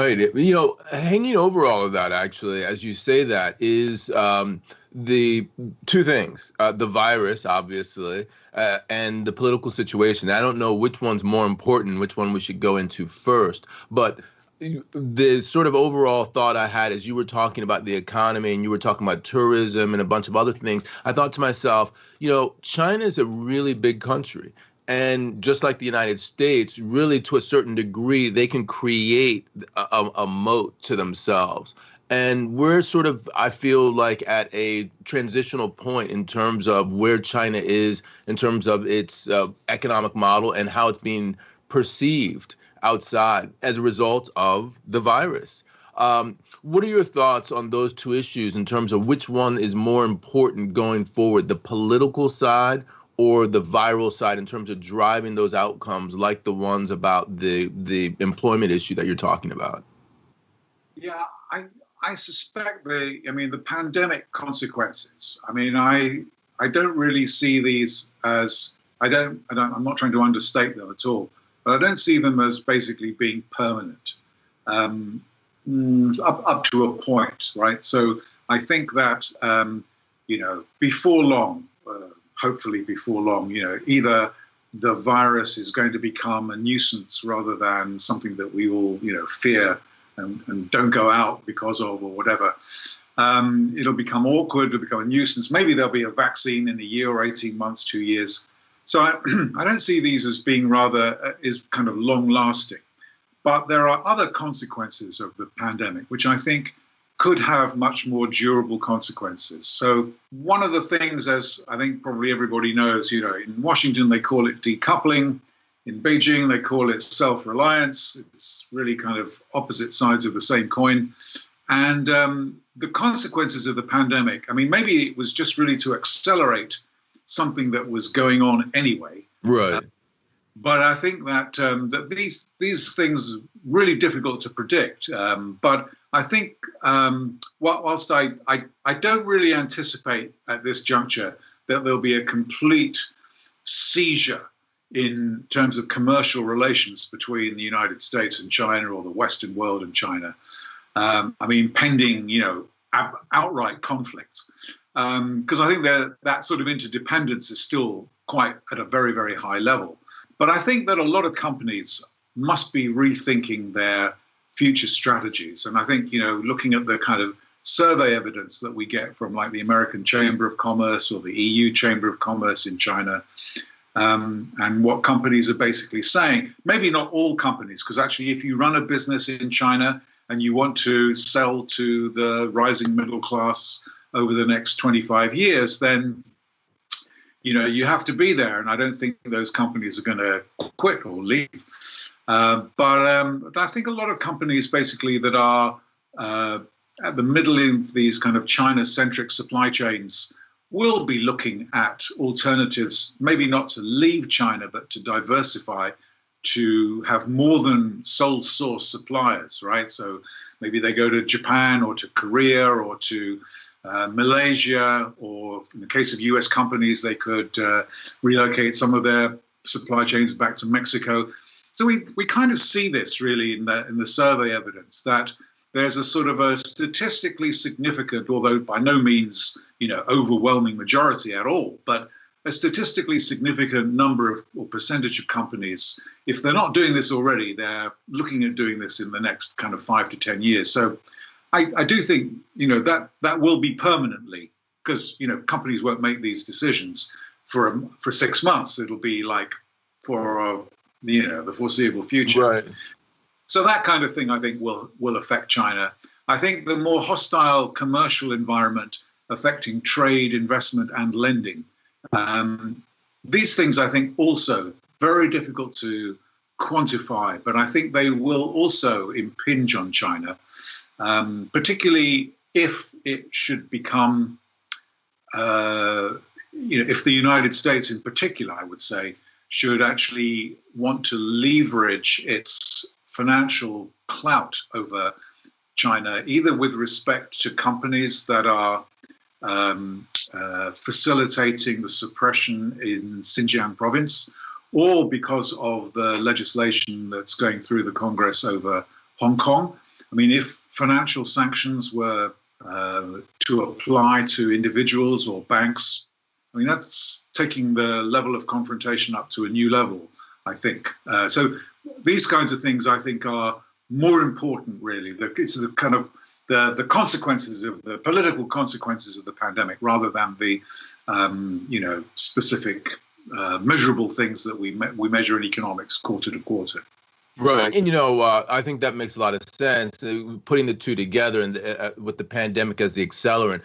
Right. Hanging over all of that, actually, as you say that, is the two things: the virus, obviously, and the political situation. I don't know which one's more important, which one we should go into first, but the sort of overall thought I had as you were talking about the economy and you were talking about tourism and a bunch of other things, I thought to myself, China is a really big country. And just like the United States, really to a certain degree, they can create a moat to themselves. And we're sort of, I feel like, at a transitional point in terms of where China is, in terms of its economic model and how it's being perceived outside as a result of the virus. What are your thoughts on those two issues in terms of which one is more important going forward, the political side or the viral side, in terms of driving those outcomes like the ones about the employment issue that you're talking about? Yeah, I suspect the pandemic consequences. I don't really see these as, I'm not trying to understate them at all, but I don't see them as basically being permanent, up to a point, right? So I think that, before long, hopefully before long, either the virus is going to become a nuisance rather than something that we all, fear and don't go out because of, or whatever. It'll become awkward, it'll become a nuisance. Maybe there'll be a vaccine in a year or 18 months, 2 years. So I don't see these as being is kind of long lasting. But there are other consequences of the pandemic, which I think could have much more durable consequences. So one of the things, as I think probably everybody knows, in Washington, they call it decoupling. In Beijing, they call it self-reliance. It's really kind of opposite sides of the same coin. And the consequences of the pandemic, maybe it was just really to accelerate something that was going on anyway. Right. But I think that that these things are really difficult to predict. But I think whilst I don't really anticipate at this juncture that there'll be a complete seizure in terms of commercial relations between the United States and China, or the Western world and China. Pending, outright conflict. Because I think that sort of interdependence is still quite at a very, very high level. But I think that a lot of companies must be rethinking their future strategies. And I think, looking at the kind of survey evidence that we get from like the American Chamber of Commerce or the EU Chamber of Commerce in China, and what companies are basically saying, maybe not all companies, because actually if you run a business in China and you want to sell to the rising middle class over the next 25 years, then you have to be there. And I don't think those companies are going to quit or leave. But I think a lot of companies basically that are at the middle of these kind of China-centric supply chains will be looking at alternatives, maybe not to leave China, but to diversify, to have more than sole source suppliers, right? So maybe they go to Japan or to Korea or to Malaysia, or in the case of US companies, they could relocate some of their supply chains back to Mexico. So we kind of see this really in the survey evidence, that there's a sort of a statistically significant, although by no means, overwhelming majority at all, but a statistically significant number of, or percentage of companies, if they're not doing this already, they're looking at doing this in the next kind of 5 to 10 years. So I do think, that will be permanently, because, companies won't make these decisions for 6 months. It'll be like for, the foreseeable future. Right. So that kind of thing, I think, will affect China. I think the more hostile commercial environment affecting trade, investment, and lending. These things, I think, also very difficult to quantify, but I think they will also impinge on China, particularly if it should become, if the United States in particular, I would say, should actually want to leverage its financial clout over China, either with respect to companies that are facilitating the suppression in Xinjiang province, or because of the legislation that's going through the Congress over Hong Kong. I mean, if financial sanctions were to apply to individuals or banks, I mean, that's taking the level of confrontation up to a new level, I think. So these kinds of things, I think, are more important, really. It's the kind of the consequences of the political consequences of the pandemic, rather than the specific measurable things that we measure in economics quarter to quarter. Right. And, I think that makes a lot of sense, putting the two together and with the pandemic as the accelerant.